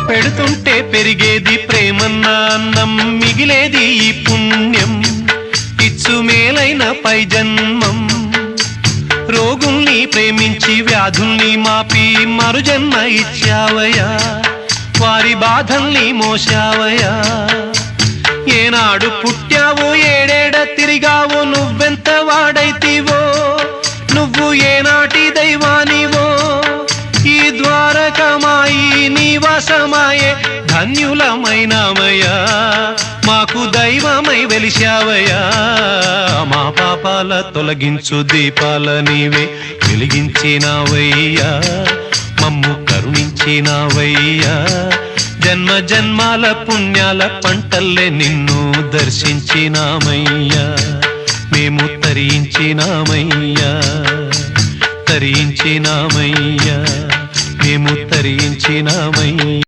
పెడుతుంటే పెరిగేది ప్రేమన్న అన్నం, మిగిలేది ఈ పుణ్యం ఇచ్చు మేలైన పై జన్మం. రోగుల్ని ప్రేమించి వ్యాధుల్ని మాపి మరు జన్మ ఇచ్చావయ్యా, వారి బాధల్ని మోసావయ్యా. ఏనాడు పుట్టావో ఏడేడ తిరిగావో, నువ్వెంత వాడైతివో, నువ్వు ఏనాటి దైవానివో. ఈ ద్వారకమాయి నివాసమాయే ధన్యులమైనామయ్యా, మాకు దైవమై వెలిశావయ్యా. మా పాపాల తొలగించు దీపాల నీవే వెలిగించినావయ్యా, మమ్ము కరుణించినావయ్యా. జన్మ జన్మాల పుణ్యాల పంటల్లే నిన్ను దర్శించినామయ్యా, మేము తరించినామయ్యా, తరించినామయ్యా, మేము తరించినామయ్యా.